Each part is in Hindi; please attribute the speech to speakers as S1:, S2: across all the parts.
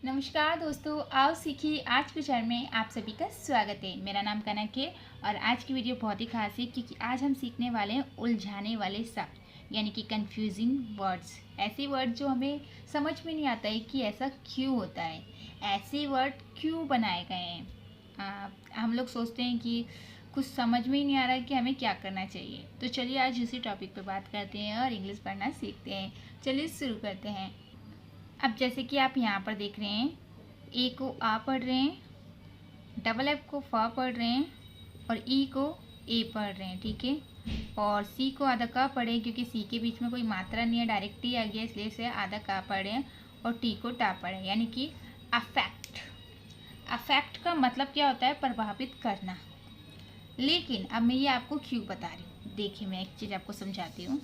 S1: नमस्कार दोस्तों, आओ सीखिए। आज के विचार में आप सभी का स्वागत है। मेरा नाम कनक है और आज की वीडियो बहुत ही खास है क्योंकि आज हम सीखने वाले हैं उलझाने वाले शब्द यानी कि कंफ्यूजिंग वर्ड्स। ऐसे वर्ड जो हमें समझ में नहीं आता है कि ऐसा क्यों होता है, ऐसे वर्ड क्यों बनाए गए हैं। हम लोग सोचते हैं कि कुछ समझ में ही नहीं आ रहा है कि हमें क्या करना चाहिए। तो चलिए आज इसी टॉपिक पर बात करते हैं और इंग्लिश पढ़ना सीखते हैं। चलिए शुरू करते हैं। अब जैसे कि आप यहाँ पर देख रहे हैं, ए को आ पढ़ रहे हैं, डबल एफ को फ पढ़ रहे हैं और ई को ए पढ़ रहे हैं, ठीक है। और सी को आधा का पढ़े क्योंकि सी के बीच में कोई मात्रा नहीं है, डायरेक्ट टी आ गया इसलिए से आधा का पढ़े और टी को टा पढ़े यानी कि अफेक्ट। अफेक्ट का मतलब क्या होता है? प्रभावित करना। लेकिन अब मैं ये आपको क्यों बता रही हूँ, देखिए मैं एक चीज़ आपको समझाती हूँ।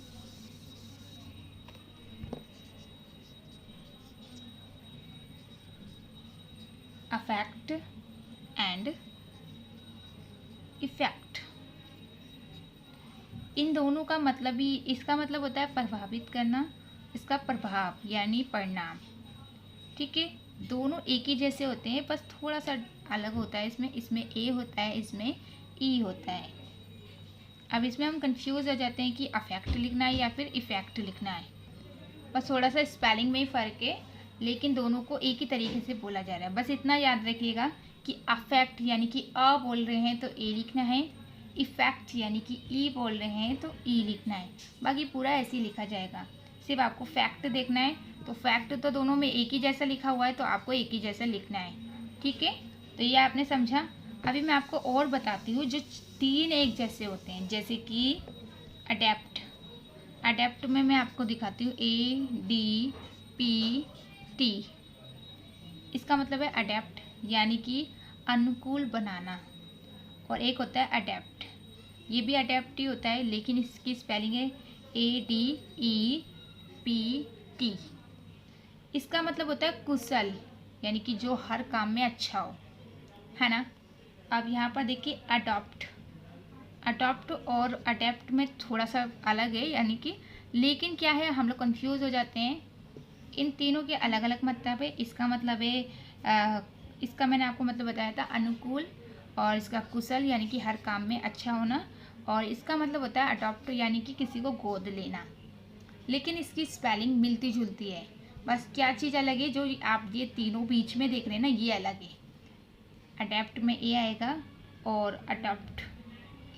S1: अफेक्ट एंड इफेक्ट, इन दोनों का मतलब ही, इसका मतलब होता है प्रभावित करना, इसका प्रभाव यानी परिणाम, ठीक है। दोनों एक ही जैसे होते हैं, बस थोड़ा सा अलग होता है। इसमें ए होता है, इसमें ई होता है। अब इसमें हम कंफ्यूज हो जाते हैं कि अफेक्ट लिखना है या फिर इफेक्ट लिखना है। बस थोड़ा सा स्पेलिंग में ही फ़र्क है, लेकिन दोनों को एक ही तरीके से बोला जा रहा है। बस इतना याद रखिएगा कि अफेक्ट यानी कि अ बोल रहे हैं तो ए लिखना है, इफेक्ट यानी कि ई बोल रहे हैं तो ई लिखना है। बाकी पूरा ऐसे ही लिखा जाएगा। सिर्फ आपको फैक्ट देखना है, तो फैक्ट तो दोनों में एक ही जैसा लिखा हुआ है तो आपको एक ही जैसा लिखना है, ठीक है। तो ये आपने समझा। अभी मैं आपको और बताती हूँ जो तीन एक जैसे होते हैं, जैसे कि अडेप्ट। अडेप्ट में मैं आपको दिखाती हूँ, ADPT। इसका मतलब है अडेप्ट यानी कि अनुकूल बनाना। और एक होता है अडेप्ट, ये भी अडेप्ट ही होता है लेकिन इसकी स्पेलिंग है ADEPT। इसका मतलब होता है कुशल यानी कि जो हर काम में अच्छा हो, है ना। अब यहाँ पर देखिए अडॉप्ट। अडॉप्ट और अडेप्ट में थोड़ा सा अलग है यानी कि, लेकिन क्या है, हम लोग कंफ्यूज हो जाते हैं। इन तीनों के अलग अलग मतलब है। इसका मतलब है इसका मैंने आपको मतलब बताया था अनुकूल, और इसका कुशल यानी कि हर काम में अच्छा होना, और इसका मतलब होता है अडॉप्ट यानी कि किसी को गोद लेना। लेकिन इसकी स्पेलिंग मिलती जुलती है, बस क्या चीज़ अलग है, जो आप ये तीनों बीच में देख रहे हैं ना, ये अलग है। अडेप्ट में ए आएगा और अडॉप्ट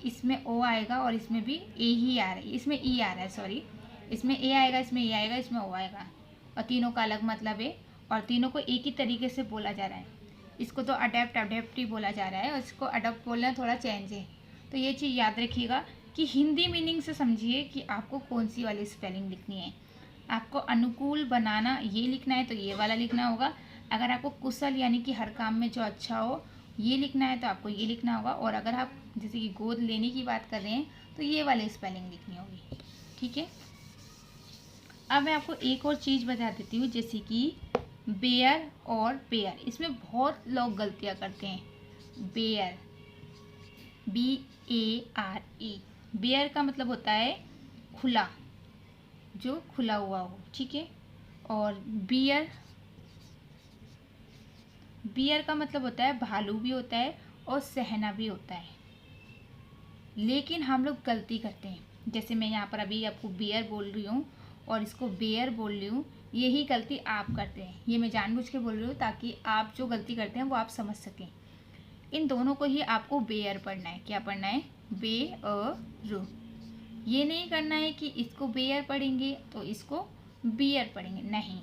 S1: इसमें ओ आएगा और इसमें भी ए ही आ रहा है, इसमें ई आ रहा है, सॉरी। इसमें ए आएगा, इसमें ए आएगा, इसमें ओ आएगा, और तीनों का अलग मतलब है और तीनों को एक ही तरीके से बोला जा रहा है। इसको तो अडेप्ट अडेप्ट ही बोला जा रहा है और इसको अडॉप्ट बोलना थोड़ा चेंज है। तो ये चीज़ याद रखिएगा कि हिंदी मीनिंग से समझिए कि आपको कौन सी वाली स्पेलिंग लिखनी है। आपको अनुकूल बनाना ये लिखना है तो ये वाला लिखना होगा। अगर आपको कुशल यानी कि हर काम में जो अच्छा हो ये लिखना है तो आपको ये लिखना होगा। और अगर आप जैसे कि गोद लेने की बात कर रहे हैं तो ये वाली स्पेलिंग लिखनी होगी, ठीक है। अब मैं आपको एक और चीज़ बता देती हूँ, जैसे कि बेयर और पेयर। इसमें बहुत लोग गलतियाँ करते हैं। बेयर, BARE, बेयर का मतलब होता है खुला, जो खुला हुआ हो, ठीक है। और बियर, बियर का मतलब होता है भालू भी होता है और सहना भी होता है। लेकिन हम लोग गलती करते हैं, जैसे मैं यहाँ पर अभी आपको बियर बोल रही हूँ और इसको बेयर बोल रही हूँ, यही गलती आप करते हैं। ये मैं जानबूझ के बोल रही हूँ ताकि आप जो गलती करते हैं वो आप समझ सकें। इन दोनों को ही आपको बेयर पढ़ना है। क्या पढ़ना है? बेअर। ये नहीं करना है कि इसको बेयर पढ़ेंगे तो इसको बियर पढ़ेंगे, नहीं,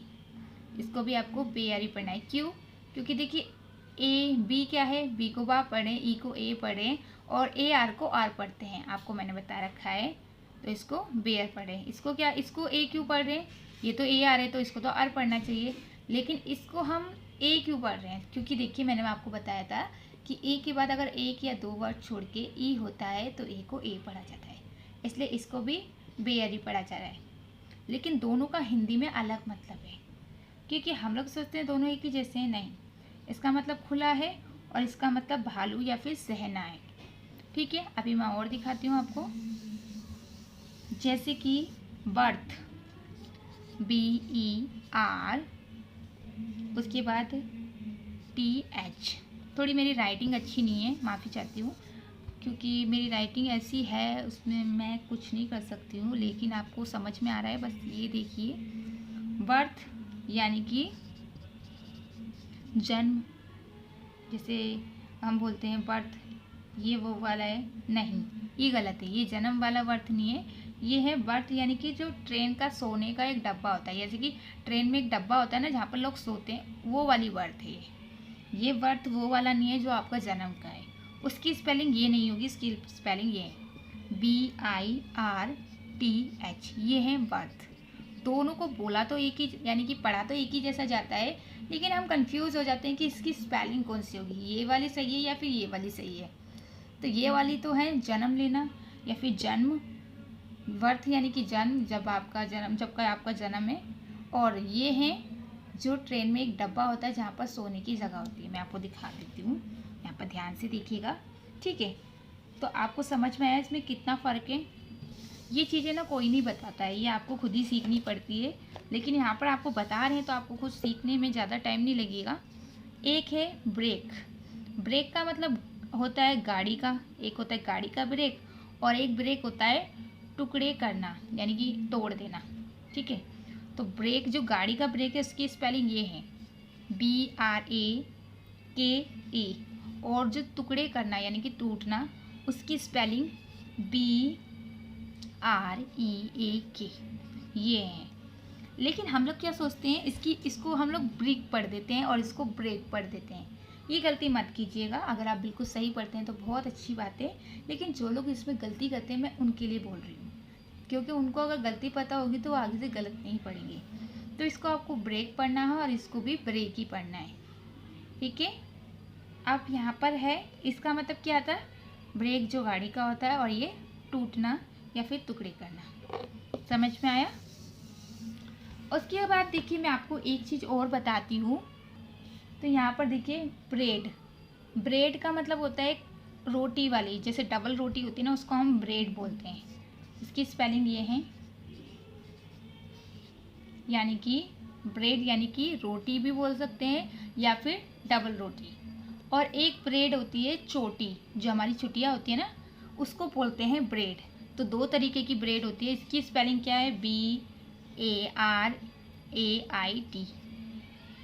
S1: इसको भी आपको बेयर ही पढ़ना है। क्यों? क्योंकि देखिए बी क्या है, बी को बा पढ़ें, ई को ए पढ़ें और AR को आर पढ़ते हैं, आपको मैंने बता रखा है। तो इसको बेयर पढ़ें। इसको क्या, इसको ए क्यों पढ़ रहे हैं? ये तो AR है तो इसको तो आर पढ़ना चाहिए, लेकिन इसको हम ए क्यों पढ़ रहे हैं? क्योंकि देखिए मैंने आपको बताया था कि ए के बाद अगर एक या दो वर्ड छोड़ के ई होता है तो ए को ए पढ़ा जाता है, इसलिए इसको भी बेयर ही पढ़ा जा रहा है। लेकिन दोनों का हिंदी में अलग मतलब है, क्योंकि हम लोग सोचते हैं दोनों एक ही जैसे हैं। नहीं, इसका मतलब खुला है और इसका मतलब भालू या फिर सहना है, ठीक है। अभी मैं और दिखाती हूँ आपको, जैसे कि बर्थ, BER, उसके बाद TH। थोड़ी मेरी राइटिंग अच्छी नहीं है, माफ़ी चाहती हूँ, क्योंकि मेरी राइटिंग ऐसी है उसमें मैं कुछ नहीं कर सकती हूँ, लेकिन आपको समझ में आ रहा है। बस ये देखिए, बर्थ यानी कि जन्म, जैसे हम बोलते हैं बर्थ, ये वो वाला है, नहीं ये गलत है, ये जन्म वाला बर्थ नहीं है, ये है बर्थ यानी कि जो ट्रेन का सोने का एक डब्बा होता है, जैसे कि ट्रेन में एक डब्बा होता है ना जहाँ पर लोग सोते हैं, वो वाली बर्थ है ये बर्थ वो वाला नहीं है जो आपका जन्म का है। उसकी स्पेलिंग ये नहीं होगी, इसकी स्पेलिंग ये है BIRTH, ये है बर्थ। दोनों को बोला तो एक ही यानी कि पढ़ा तो एक ही जैसा जाता है, लेकिन हम कंफ्यूज हो जाते हैं कि इसकी स्पेलिंग कौन सी होगी, ये वाली सही है या फिर ये वाली सही है। तो ये वाली तो है जन्म लेना या फिर जन्म, बर्थ यानी कि जन्म, जब आपका जन्म है। और ये है जो ट्रेन में एक डब्बा होता है जहाँ पर सोने की जगह होती है। मैं आपको दिखा देती हूँ, यहाँ पर ध्यान से देखिएगा, ठीक है। तो आपको समझ में आया इसमें कितना फ़र्क है। ये चीज़ें ना कोई नहीं बताता है, ये आपको खुद ही सीखनी पड़ती है, लेकिन यहाँ पर आपको बता रहे हैं तो आपको कुछ सीखने में ज़्यादा टाइम नहीं लगेगा। एक है ब्रेक। ब्रेक का मतलब होता है गाड़ी का, एक होता है गाड़ी का ब्रेक, और एक ब्रेक होता है टुकड़े करना यानी कि तोड़ देना, ठीक है। तो ब्रेक, जो गाड़ी का ब्रेक है, उसकी स्पेलिंग ये है BRAKE, और जो टुकड़े करना यानी कि टूटना, उसकी स्पेलिंग BREAK, ये है। लेकिन हम लोग क्या सोचते हैं, इसको हम लोग ब्रेक पढ़ देते हैं और इसको ब्रेक पढ़ देते हैं। ये गलती मत कीजिएगा। अगर आप बिल्कुल सही पढ़ते हैं तो बहुत अच्छी बात है, लेकिन जो लोग इसमें गलती करते हैं मैं उनके लिए बोल रही हूँ, क्योंकि उनको अगर गलती पता होगी तो वो आगे से गलत नहीं पढ़ेंगे। तो इसको आपको ब्रेक पढ़ना है और इसको भी ब्रेक ही पढ़ना है, ठीक है। अब यहाँ पर है, इसका मतलब क्या था, ब्रेक जो गाड़ी का होता है और ये टूटना या फिर टुकड़े करना। समझ में आया। उसके बाद देखिए मैं आपको एक चीज़ और बताती हूँ। तो यहाँ पर देखिए ब्रेड, ब्रेड का मतलब होता है रोटी वाली, जैसे डबल रोटी होती है ना, उसको हम ब्रेड बोलते हैं। इसकी स्पेलिंग ये है, यानी कि ब्रेड यानी कि रोटी भी बोल सकते हैं या फिर डबल रोटी। और एक ब्रेड होती है छोटी, जो हमारी छुट्टियाँ होती है ना, उसको बोलते हैं ब्रेड। तो दो तरीके की ब्रेड होती है। इसकी स्पेलिंग क्या है, BARAIT,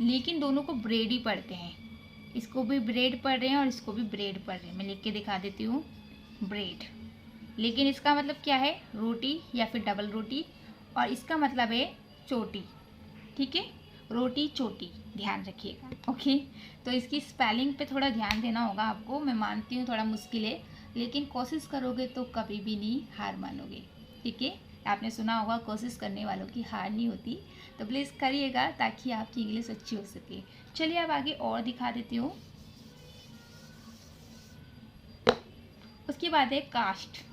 S1: लेकिन दोनों को ब्रेड ही पढ़ते हैं। इसको भी ब्रेड पढ़ रहे हैं और इसको भी ब्रेड पढ़ रहे हैं। मैं लिख के दिखा देती हूँ, ब्रेड, लेकिन इसका मतलब क्या है, रोटी या फिर डबल रोटी, और इसका मतलब है चोटी, ठीक है, रोटी चोटी, ध्यान रखिएगा, ओके। तो इसकी स्पेलिंग पे थोड़ा ध्यान देना होगा आपको। मैं मानती हूँ थोड़ा मुश्किल है, लेकिन कोशिश करोगे तो कभी भी नहीं हार मानोगे, ठीक है। आपने सुना होगा कोशिश करने वालों की हार नहीं होती, तो प्लीज़ करिएगा ताकि आपकी इंग्लिश अच्छी हो सके। चलिए अब आगे और दिखा देती हूँ। उसके बाद है कास्ट।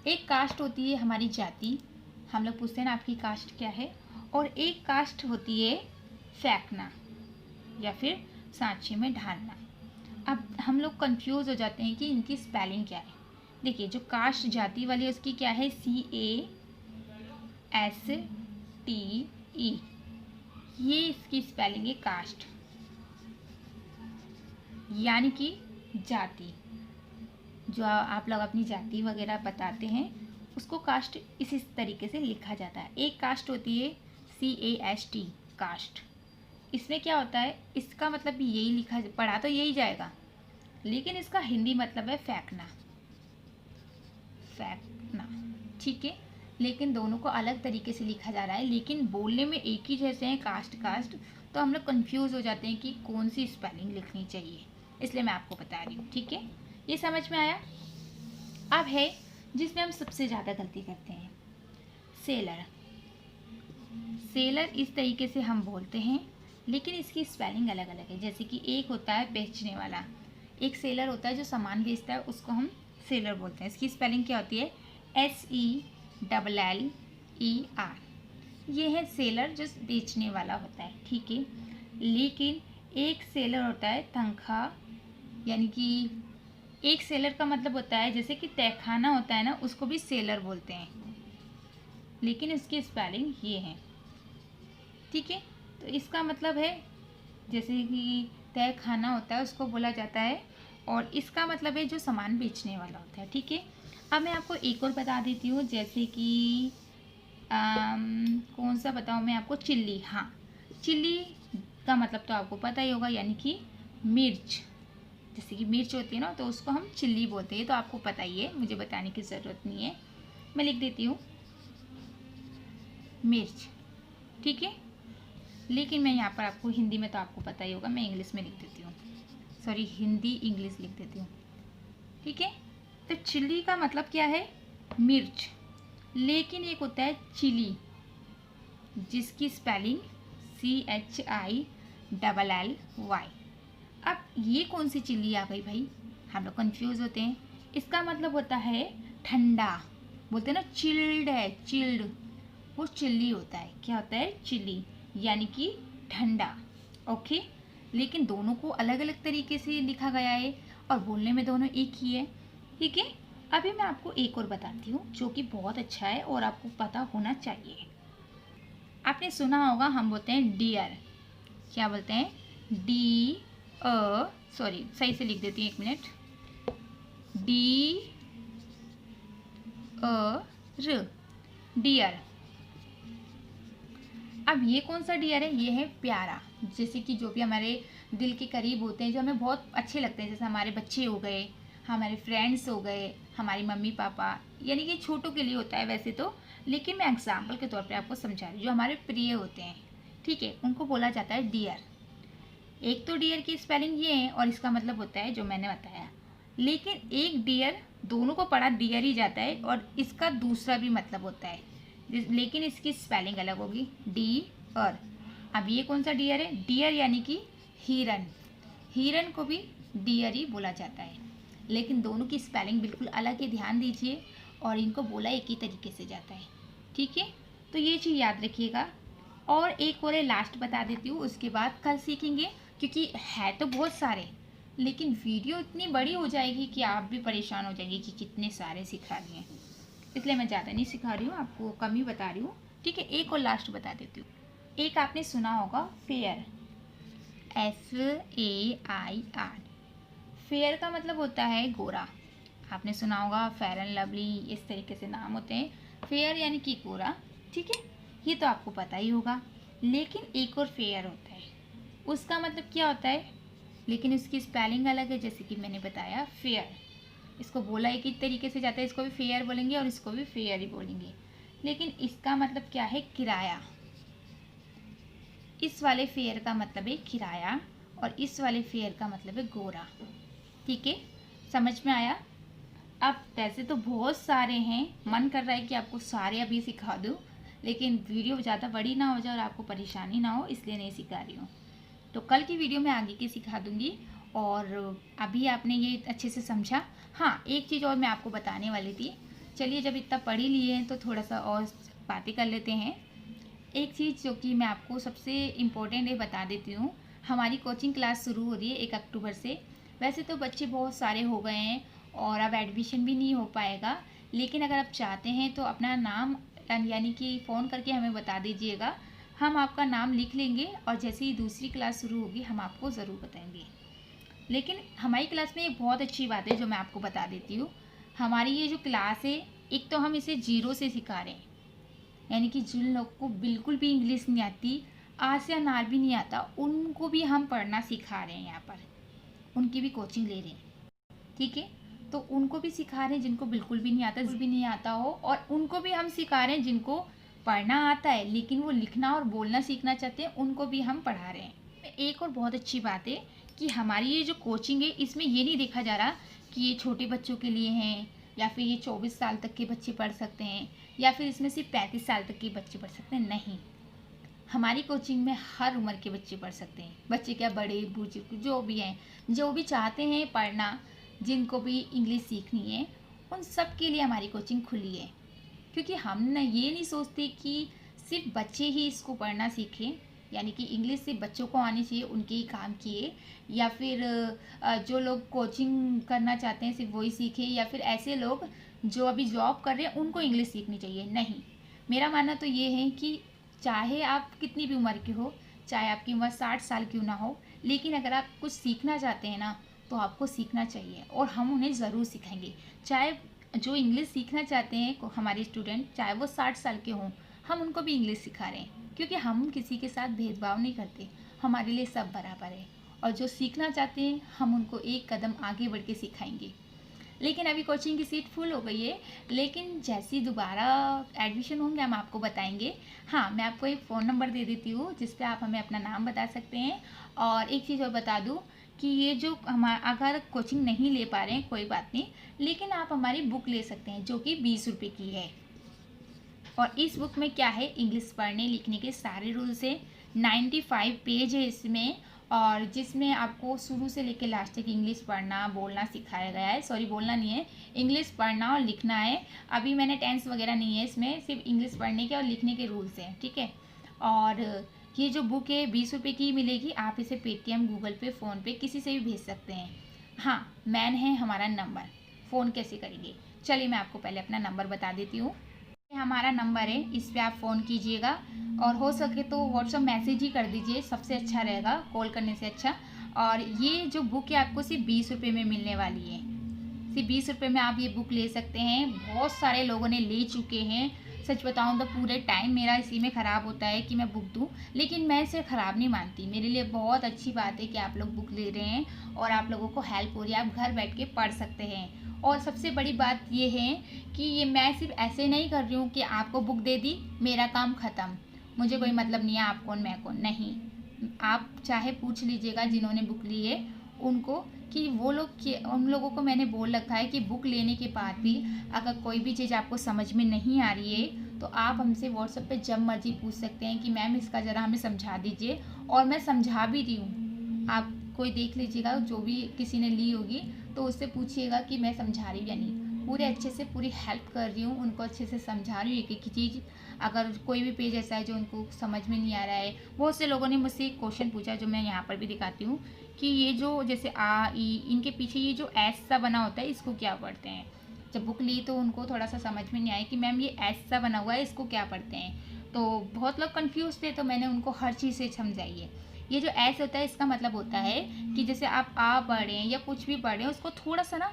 S1: एक कास्ट होती है हमारी जाति, हम लोग पूछते हैं ना आपकी कास्ट क्या है, और एक कास्ट होती है फेंकना या फिर सांचे में ढालना। अब हम लोग कंफ्यूज हो जाते हैं कि इनकी स्पेलिंग क्या है। देखिए जो कास्ट जाति वाली है उसकी क्या है, CASTE, ये इसकी स्पेलिंग है कास्ट, यानी कि जाति। जो आप लोग अपनी जाति वगैरह बताते हैं उसको कास्ट इसी तरीके से लिखा जाता है। एक कास्ट होती है CAST, कास्ट। इसमें क्या होता है, इसका मतलब भी यही लिखा, पढ़ा तो यही जाएगा, लेकिन इसका हिंदी मतलब है फेंकना, फेंकना, ठीक है। लेकिन दोनों को अलग तरीके से लिखा जा रहा है, लेकिन बोलने में एक ही जैसे हैं, कास्ट कास्ट। तो हम लोग कंफ्यूज हो जाते हैं कि कौन सी स्पेलिंग लिखनी चाहिए, इसलिए मैं आपको बता रही हूँ, ठीक है। ये समझ में आया। अब है जिसमें हम सबसे ज़्यादा गलती करते हैं, सेलर। सेलर इस तरीके से हम बोलते हैं, लेकिन इसकी स्पेलिंग अलग अलग है। जैसे कि एक होता है बेचने वाला, एक सेलर होता है जो सामान बेचता है, उसको हम सेलर बोलते हैं। इसकी स्पेलिंग क्या होती है, SELLER, ये है सेलर जो बेचने वाला होता है, ठीक है। लेकिन एक सेलर होता है तनख्वाह, यानी कि एक सेलर का मतलब होता है जैसे कि तहखाना होता है ना, उसको भी सेलर बोलते हैं, लेकिन इसकी स्पेलिंग ये है, ठीक है। तो इसका मतलब है जैसे कि तय खाना होता है उसको बोला जाता है, और इसका मतलब है जो सामान बेचने वाला होता है। ठीक है, अब मैं आपको एक और बता देती हूँ, जैसे कि कौन सा बताऊँ मैं आपको, चिल्ली। हाँ, चिल्ली का मतलब तो आपको पता ही होगा, यानी कि मिर्च। जैसे कि मिर्च होती है ना, तो उसको हम चिल्ली बोलते हैं, तो आपको पता ही है, मुझे बताने की ज़रूरत नहीं है। मैं लिख देती हूँ मिर्च। ठीक है, लेकिन मैं यहाँ पर आपको हिंदी में तो आपको पता ही होगा, मैं इंग्लिश में लिख देती हूँ, सॉरी हिंदी इंग्लिश लिख देती हूँ। ठीक है, तो चिल्ली का मतलब क्या है, मिर्च। लेकिन एक होता है चिली, जिसकी स्पेलिंग CHILLY। अब ये कौन सी चिल्ली आ गई भाई, हम लोग कंफ्यूज होते हैं। इसका मतलब होता है ठंडा, बोलते हैं ना चिल्ड है, चिल्ड, वो चिल्ली होता है। क्या होता है, चिल्ली, यानी कि ठंडा। ओके, लेकिन दोनों को अलग अलग तरीके से लिखा गया है और बोलने में दोनों एक ही है। ठीक है, अभी मैं आपको एक और बताती हूँ जो कि बहुत अच्छा है और आपको पता होना चाहिए। आपने सुना होगा, हम बोलते हैं डियर। क्या बोलते हैं, डी सॉरी सही से लिख देती हूँ, 1 मिनट, DER, डियर। अब ये कौन सा डियर है, ये है प्यारा। जैसे कि जो भी हमारे दिल के करीब होते हैं, जो हमें बहुत अच्छे लगते हैं, जैसे हमारे बच्चे हो गए, हमारे फ्रेंड्स हो गए, हमारी मम्मी पापा, यानी कि छोटों के लिए होता है वैसे तो, लेकिन मैं एग्जाम्पल के तौर पे आपको समझा रही हूँ। जो हमारे प्रिय होते हैं, ठीक है, उनको बोला जाता है डियर। एक तो डियर की स्पेलिंग ये है और इसका मतलब होता है जो मैंने बताया, लेकिन एक डियर दोनों को पढ़ा डियर ही जाता है और इसका दूसरा भी मतलब होता है, लेकिन इसकी स्पेलिंग अलग होगी, डी और। अब ये कौन सा डियर है, डियर यानी कि हिरन। हिरन को भी डियर ही बोला जाता है, लेकिन दोनों की स्पेलिंग बिल्कुल अलग है, ध्यान दीजिए, और इनको बोला एक ही तरीके से जाता है। ठीक है, तो ये चीज़ याद रखिएगा। और एक और लास्ट बता देती हूँ, उसके बाद कल सीखेंगे, क्योंकि है तो बहुत सारे, लेकिन वीडियो इतनी बड़ी हो जाएगी कि आप भी परेशान हो जाएंगे कि कितने सारे सिखा दिए, इसलिए मैं ज़्यादा नहीं सिखा रही हूँ, आपको कम ही बता रही हूँ। ठीक है, एक और लास्ट बता देती हूँ। एक आपने सुना होगा फेयर, FAIR। फेयर का मतलब होता है गोरा। आपने सुना होगा फेयर एंड लवली, इस तरीके से नाम होते हैं, फेयर यानी कि गोरा। ठीक है, ये तो आपको पता ही होगा। लेकिन एक और फेयर होता है, उसका मतलब क्या होता है, लेकिन उसकी स्पेलिंग अलग है। जैसे कि मैंने बताया फेयर, इसको बोला एक ही तरीके से जाता है, इसको भी फेयर बोलेंगे और इसको भी फेयर ही बोलेंगे, लेकिन इसका मतलब क्या है, किराया। इस वाले फेयर का मतलब है किराया और इस वाले फेयर का मतलब है गोरा। ठीक है, समझ में आया। अब वैसे तो बहुत सारे हैं, मन कर रहा है कि आपको सारे अभी सिखा दूँ, लेकिन वीडियो ज़्यादा बड़ी ना हो जाए और आपको परेशानी ना हो, इसलिए नहीं सिखा रही हूँ। तो कल की वीडियो में आगे की सिखा दूँगी। और अभी आपने ये अच्छे से समझा। हाँ, एक चीज़ और मैं आपको बताने वाली थी, चलिए जब इतना पढ़ ही लिए हैं तो थोड़ा सा और बातें कर लेते हैं। एक चीज़ जो कि मैं आपको सबसे इम्पोर्टेंट है बता देती हूँ, हमारी कोचिंग क्लास शुरू हो रही है 1 अक्टूबर से। वैसे तो बच्चे बहुत सारे हो गए हैं और अब एडमिशन भी नहीं हो पाएगा, लेकिन अगर आप चाहते हैं तो अपना नाम यानी कि फ़ोन करके हमें बता दीजिएगा, हम आपका नाम लिख लेंगे और जैसे ही दूसरी क्लास शुरू होगी हम आपको ज़रूर बताएंगे। लेकिन हमारी क्लास में एक बहुत अच्छी बात है जो मैं आपको बता देती हूँ, हमारी ये जो क्लास है, एक तो हम इसे जीरो से सिखा रहे हैं, यानी कि जिन लोगों को बिल्कुल भी इंग्लिश नहीं आती, आ से अनार भी नहीं आता, उनको भी हम पढ़ना सिखा रहे हैं यहाँ पर, उनकी भी कोचिंग ले रहे हैं। ठीक है, तो उनको भी सिखा रहे हैं जिनको बिल्कुल भी नहीं आता, कुछ भी नहीं आता हो, और उनको भी हम सिखा रहे हैं जिनको पढ़ना आता है लेकिन वो लिखना और बोलना सीखना चाहते हैं, उनको भी हम पढ़ा रहे हैं। एक और बहुत अच्छी बात है कि हमारी ये जो कोचिंग है, इसमें ये नहीं देखा जा रहा कि ये छोटे बच्चों के लिए हैं या फिर ये 24 साल तक के बच्चे पढ़ सकते हैं या फिर इसमें सिर्फ 35 साल तक के बच्चे पढ़ सकते हैं। नहीं, हमारी कोचिंग में हर उम्र के बच्चे पढ़ सकते हैं। बच्चे क्या, बड़े बुजुर्ग जो भी हैं, जो भी चाहते हैं पढ़ना, जिनको भी इंग्लिश सीखनी है, उन सब के लिए हमारी कोचिंग खुली है। क्योंकि हम ना ये नहीं सोचते कि सिर्फ बच्चे ही इसको पढ़ना सीखें, यानी कि इंग्लिश सिर्फ बच्चों को आनी चाहिए, उनके ही काम किए, या फिर जो लोग कोचिंग करना चाहते हैं सिर्फ वही सीखें, या फिर ऐसे लोग जो अभी जॉब कर रहे हैं उनको इंग्लिश सीखनी चाहिए। नहीं, मेरा मानना तो ये है कि चाहे आप कितनी भी उम्र के हो, चाहे आपकी उम्र 60 साल क्यों ना हो, लेकिन अगर आप कुछ सीखना चाहते हैं ना तो आपको सीखना चाहिए और हम उन्हें ज़रूर सिखाएंगे। चाहे जो इंग्लिश सीखना चाहते हैं हमारे स्टूडेंट, चाहे वो 60 साल के हों, हम उनको भी इंग्लिश सिखा रहे हैं, क्योंकि हम किसी के साथ भेदभाव नहीं करते, हमारे लिए सब बराबर है। और जो सीखना चाहते हैं हम उनको एक कदम आगे बढ़ के सिखाएंगे। लेकिन अभी कोचिंग की सीट फुल हो गई है, लेकिन जैसी दोबारा एडमिशन होंगे हम आपको बताएंगे। हाँ, मैं आपको एक फ़ोन नंबर दे देती हूँ जिस पे आप हमें अपना नाम बता सकते हैं। और एक चीज़ और बता दूँ कि ये जो अगर कोचिंग नहीं ले पा रहे हैं कोई बात नहीं, लेकिन आप हमारी बुक ले सकते हैं जो कि 20 रुपये की है। और इस बुक में क्या है, इंग्लिश पढ़ने लिखने के सारे रूल्स हैं। 95 पेज है इसमें, और जिसमें आपको शुरू से लेकर लास्ट तक इंग्लिश पढ़ना बोलना सिखाया गया है। सॉरी, बोलना नहीं है, इंग्लिश पढ़ना और लिखना है। अभी मैंने टेंस वगैरह नहीं है इसमें, सिर्फ इंग्लिश पढ़ने के और लिखने के रूल्स हैं, ठीक है। और ये जो बुक है 20 रुपये की मिलेगी। आप इसे पेटीएम, गूगल पे, फ़ोन पे किसी से भी भेज सकते हैं। हाँ, मैन है हमारा नंबर। फ़ोन कैसे करेंगे, चलिए मैं आपको पहले अपना नंबर बता देती हूँ। हमारा नंबर है, इस पर आप फ़ोन कीजिएगा, और हो सके तो व्हाट्सअप मैसेज ही कर दीजिए, सबसे अच्छा रहेगा कॉल करने से अच्छा। और ये जो बुक है आपको सिर्फ 20 रुपये में मिलने वाली है। सिर्फ 20 रुपये में आप ये बुक ले सकते हैं। बहुत सारे लोगों ने ले चुके हैं। सच बताऊं तो पूरे टाइम मेरा इसी में ख़राब होता है कि मैं बुक दूं, लेकिन मैं इसे ख़राब नहीं मानती। मेरे लिए बहुत अच्छी बात है कि आप लोग बुक ले रहे हैं और आप लोगों को हेल्प हो रही है, आप घर बैठ के पढ़ सकते हैं। और सबसे बड़ी बात ये है कि ये मैं सिर्फ ऐसे नहीं कर रही हूँ कि आपको बुक दे दी, मेरा काम ख़त्म, मुझे कोई मतलब नहीं है आप कौन मैं कौन, नहीं। आप चाहे पूछ लीजिएगा जिन्होंने बुक ली है उनको, कि वो लोग उन लोगों को मैंने बोल रखा है कि बुक लेने के बाद भी अगर कोई भी चीज़ आपको समझ में नहीं आ रही है तो आप हमसे व्हाट्सएप पे जब मर्जी पूछ सकते हैं कि मैम इसका ज़रा हमें समझा दीजिए, और मैं समझा भी रही हूँ। आप कोई देख लीजिएगा, जो भी किसी ने ली होगी तो उससे पूछिएगा कि मैं समझा रही हूँ या नहीं। पूरे अच्छे से पूरी हेल्प कर रही हूँ, उनको अच्छे से समझा रही हूँ एक एक चीज़। अगर कोई भी पेज ऐसा है जो उनको समझ में नहीं आ रहा है, बहुत से लोगों ने मुझसे एक क्वेश्चन पूछा जो मैं यहाँ पर भी दिखाती हूँ कि ये जो जैसे आ ई, इनके पीछे ये जो एस सा बना होता है इसको क्या पढ़ते हैं। जब बुक ली तो उनको थोड़ा सा समझ में नहीं आया कि मैम ये एस सा बना हुआ है इसको क्या पढ़ते हैं, तो बहुत लोग कंफ्यूज थे, तो मैंने उनको हर चीज़ से समझाई है। ये जो एस होता है इसका मतलब होता है कि जैसे आप आ पढ़ रहे हैं या कुछ भी पढ़ रहे हैं उसको थोड़ा सा ना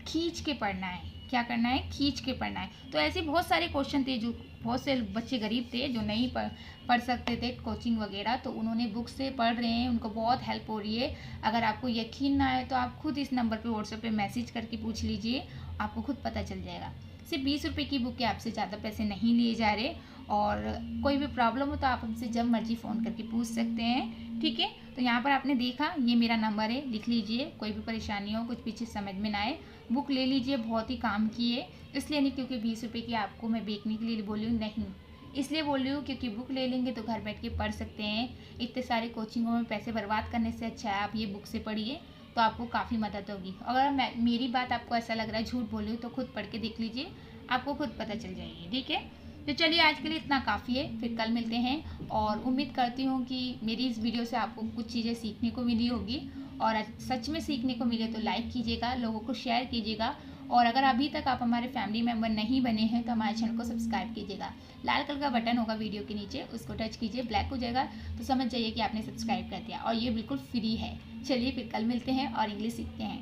S1: खींच के पढ़ना है। क्या करना है, खींच के पढ़ना है। तो ऐसे बहुत सारे क्वेश्चन थे, जो बहुत से बच्चे गरीब थे जो नहीं पढ़ सकते थे कोचिंग वगैरह, तो उन्होंने बुक से पढ़ रहे हैं, उनको बहुत हेल्प हो रही है। अगर आपको यकीन ना आए तो आप खुद इस नंबर पे व्हाट्सएप पे मैसेज करके पूछ लीजिए, आपको खुद पता चल जाएगा। सिर्फ 20 रुपये की बुक है, आपसे ज़्यादा पैसे नहीं लिए जा रहे। और कोई भी प्रॉब्लम हो तो आप हमसे जब मर्जी फ़ोन करके पूछ सकते हैं, ठीक है। तो यहाँ पर आपने देखा, ये मेरा नंबर है, लिख लीजिए। कोई भी परेशानी हो, कुछ पीछे समझ में ना आए, बुक ले लीजिए, बहुत ही काम की है। इसलिए नहीं क्योंकि 20 रुपये की आपको मैं बेचने के लिए बोली हूँ, नहीं, इसलिए बोल रही हूँ क्योंकि बुक ले लेंगे तो घर बैठ के पढ़ सकते हैं। इतने सारे कोचिंगों में पैसे बर्बाद करने से अच्छा है आप ये बुक से पढ़िए, तो आपको काफ़ी मदद होगी। अगर मेरी बात आपको ऐसा लग रहा है झूठ बोल रही हूँ तो खुद पढ़ के देख लीजिए, आपको खुद पता चल जाएगी, ठीक है। तो चलिए आज के लिए इतना काफ़ी है, फिर कल मिलते हैं। और उम्मीद करती हूँ कि मेरी इस वीडियो से आपको कुछ चीज़ें सीखने को मिली होगी, और सच में सीखने को मिले तो लाइक कीजिएगा, लोगों को शेयर कीजिएगा। और अगर अभी तक आप हमारे फैमिली मेम्बर नहीं बने हैं तो हमारे चैनल को सब्सक्राइब कीजिएगा। लाल कलर का बटन होगा वीडियो के नीचे, उसको टच कीजिए, ब्लैक हो जाएगा तो समझ जाइए कि आपने सब्सक्राइब कर दिया, और ये बिल्कुल फ्री है। चलिए फिर कल मिलते हैं और इंग्लिश सीखते हैं।